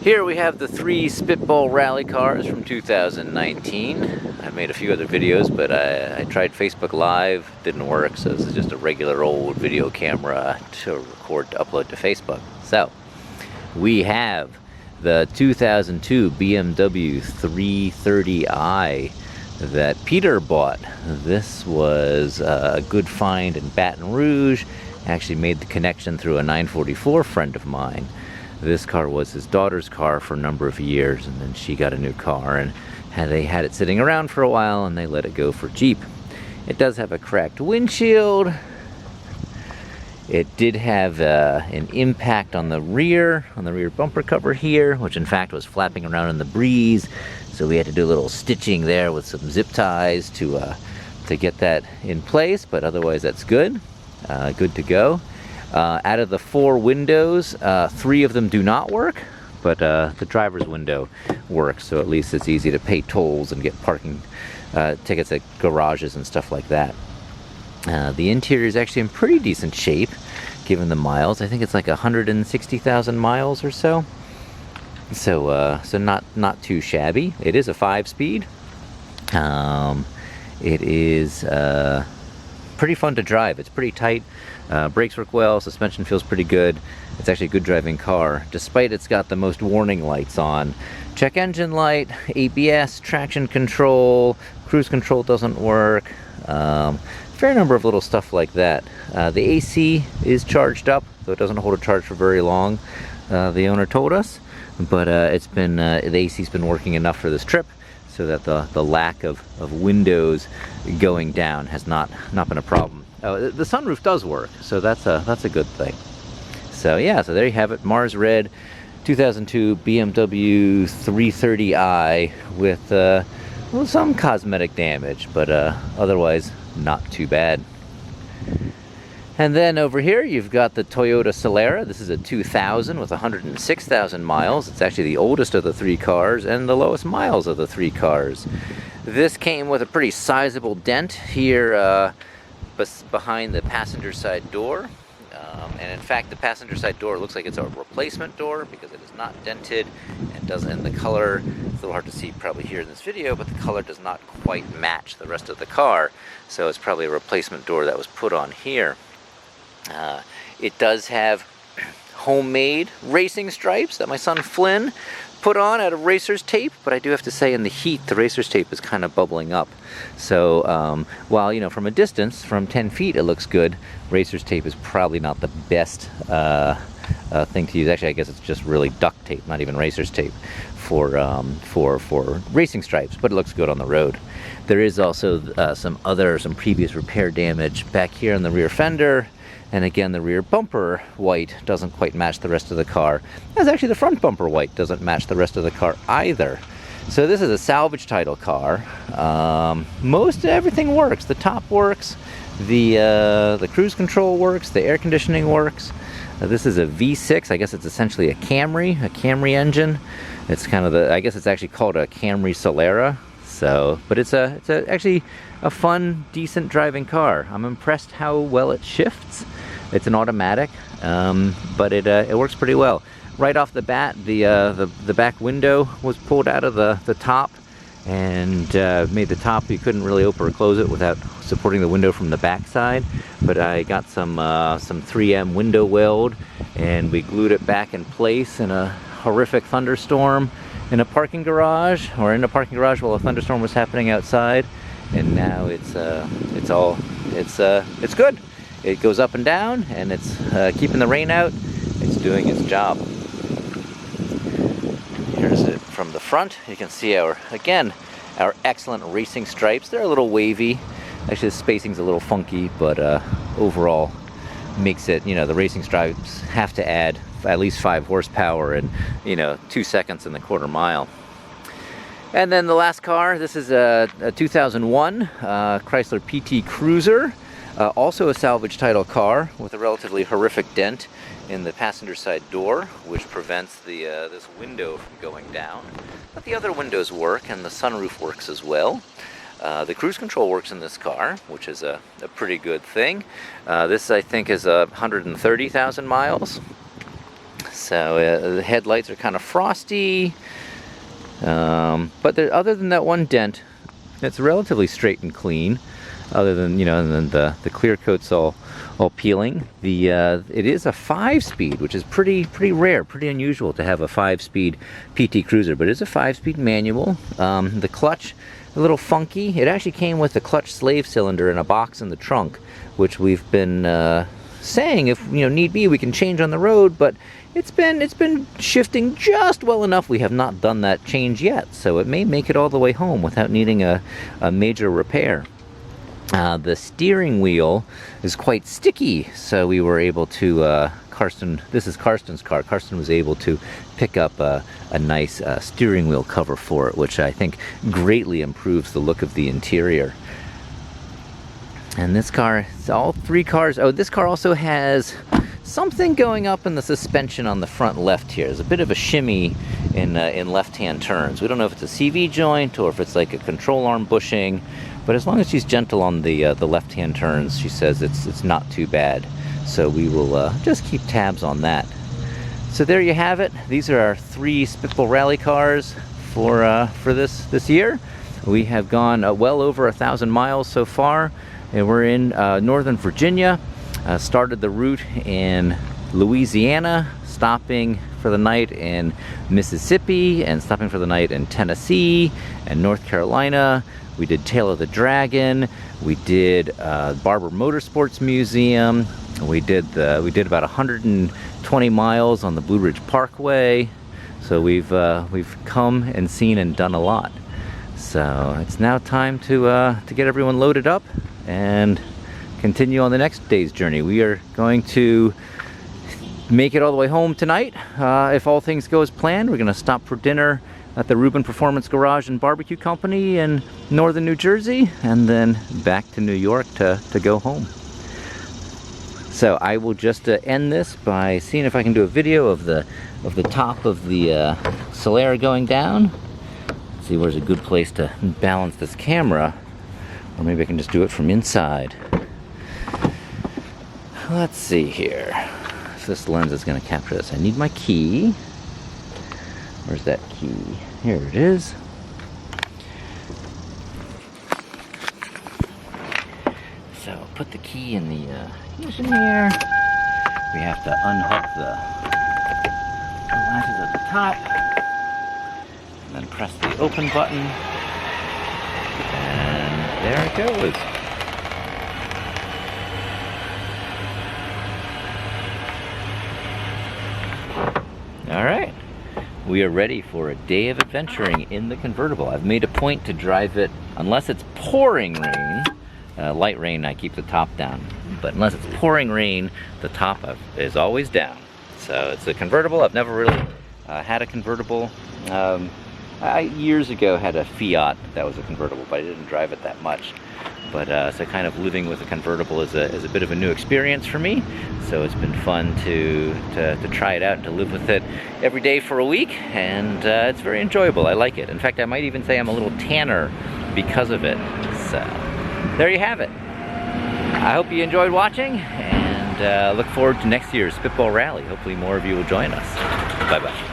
Here we have the 3 Spitball Rally cars from 2019. I've made a few other videos, but I tried Facebook Live, didn't work, so this is just a regular old video camera to record to upload to Facebook. So, we have the 2002 BMW 330i that Peter bought. This was a good find in Baton Rouge. Actually made the connection through a 944 friend of mine. This car was his daughter's car for a number of years, and then she got a new car, and they had it sitting around for a while, and they let it go for Jeep. It does have a cracked windshield. It did have an impact on the rear bumper cover here, which in fact was flapping around in the breeze. So we had to do a little stitching there with some zip ties to get that in place, but otherwise that's good. Good to go. Out of the 4 windows, 3 of them do not work, but the driver's window works, so at least it's easy to pay tolls and get parking tickets at garages and stuff like that. The interior is actually in pretty decent shape, given the miles. I think it's like 160,000 miles or so. So not too shabby. It is a 5-speed. It is pretty fun to drive. It's pretty tight. Brakes work well, suspension feels pretty good. It's actually a good driving car, despite it's got the most warning lights on. Check engine light, ABS, traction control, cruise control doesn't work. Fair number of little stuff like that. The AC is charged up, though it doesn't hold a charge for very long, the owner told us. But the AC's been working enough for this trip, so that the lack of windows going down has not been a problem. The sunroof does work, so that's a good thing. So yeah, so there you have it, Mars Red 2002 BMW 330i with well, some cosmetic damage, but otherwise not too bad. And then over here you've got the Toyota Solara. This is a 2000 with 106,000 miles. It's actually the oldest of the 3 cars and the lowest miles of the 3 cars. This came with a pretty sizable dent here behind the passenger side door. And in fact, the passenger side door looks like it's a replacement door because it is not dented and the color, it's a little hard to see probably here in this video, but the color does not quite match the rest of the car. So it's probably a replacement door that was put on here. It does have homemade racing stripes that my son Flynn put on out of racer's tape, but I do have to say in the heat the racer's tape is kind of bubbling up. So while, you know, from a distance, from 10 feet it looks good, racer's tape is probably not the best thing to use. Actually, I guess it's just really duct tape, not even racer's tape for racing stripes, but it looks good on the road. There is also some previous repair damage back here on the rear fender. And again, the rear bumper white doesn't quite match the rest of the car. As actually the front bumper white doesn't match the rest of the car either. So this is a salvage title car. Most everything works. The top works, the cruise control works, the air conditioning works. This is a V6. I guess it's essentially a Camry engine. It's kind of I guess it's actually called a Camry Solara. So, but it's actually a fun, decent driving car. I'm impressed how well it shifts. It's an automatic, but it works pretty well. Right off the bat, the back window was pulled out of the top and made the top, you couldn't really open or close it without supporting the window from the back side. But I got some 3M window weld, and we glued it back in place in a horrific thunderstorm in a parking garage, while a thunderstorm was happening outside. And now it's good. It goes up and down, and it's keeping the rain out. It's doing its job. Here's it from the front. You can see our excellent racing stripes. They're a little wavy. Actually, the spacing's a little funky, but overall makes it, you know, the racing stripes have to add at least 5 horsepower and, you know, 2 seconds in the quarter mile. And then the last car, this is a 2001 Chrysler PT Cruiser, also a salvage title car with a relatively horrific dent in the passenger side door, which prevents this window from going down. But the other windows work, and the sunroof works as well. The cruise control works in this car, which is a pretty good thing. This, I think, is 130,000 miles. So the headlights are kind of frosty, but other than that one dent, it's relatively straight and clean. Other than, you know, and then the clear coat's all peeling. It is a 5-speed, which is pretty rare, pretty unusual to have a 5-speed PT Cruiser, but it is a 5-speed manual. The clutch, a little funky. It actually came with a clutch slave cylinder in a box in the trunk, which we've been saying if, you know, need be, we can change on the road, but it's been shifting just well enough. We have not done that change yet, so it may make it all the way home without needing a major repair. The steering wheel is quite sticky, so we were able to, this is Karsten's car. Karsten was able to pick up a nice steering wheel cover for it, which I think greatly improves the look of the interior. And this car, all 3 cars, oh, this car also has something going up in the suspension on the front left here. There's a bit of a shimmy in left-hand turns. We don't know if it's a CV joint or if it's like a control arm bushing, but as long as she's gentle on the left-hand turns, she says it's not too bad. So we will just keep tabs on that. So there you have it. These are our 3 Spitball Rally cars for this year. We have gone well over 1,000 miles so far, and we're in Northern Virginia. Started the route in Louisiana, stopping for the night in Mississippi, and stopping for the night in Tennessee and North Carolina. We did Tail of the Dragon. We did Barber Motorsports Museum. We did about 120 miles on the Blue Ridge Parkway. So we've come and seen and done a lot. So it's now time to get everyone loaded up and continue on the next day's journey. We are going to make it all the way home tonight. If all things go as planned, we're going to stop for dinner at the Rubin Performance Garage and Barbecue Company in northern New Jersey, and then back to New York to go home. So I will just end this by seeing if I can do a video of the top of the Solara going down. Let's see where's a good place to balance this camera, or maybe I can just do it from inside. Let's see here if this lens is going to capture this. I need my key. Where's that key? Here it is. So put the key in the ignition here. We have to unhook the latches at the top, and then press the open button, and there it goes. All right. We are ready for a day of adventuring in the convertible. I've made a point to drive it, unless it's pouring rain, light rain, I keep the top down. But unless it's pouring rain, the top is always down. So it's a convertible. I've never really had a convertible. I years ago had a Fiat that was a convertible, but I didn't drive it that much. But so kind of living with a convertible is a bit of a new experience for me. So it's been fun to try it out and to live with it every day for a week, and it's very enjoyable. I like it. In fact, I might even say I'm a little tanner because of it. So there you have it. I hope you enjoyed watching, and look forward to next year's Spitball Rally. Hopefully more of you will join us. Bye-bye.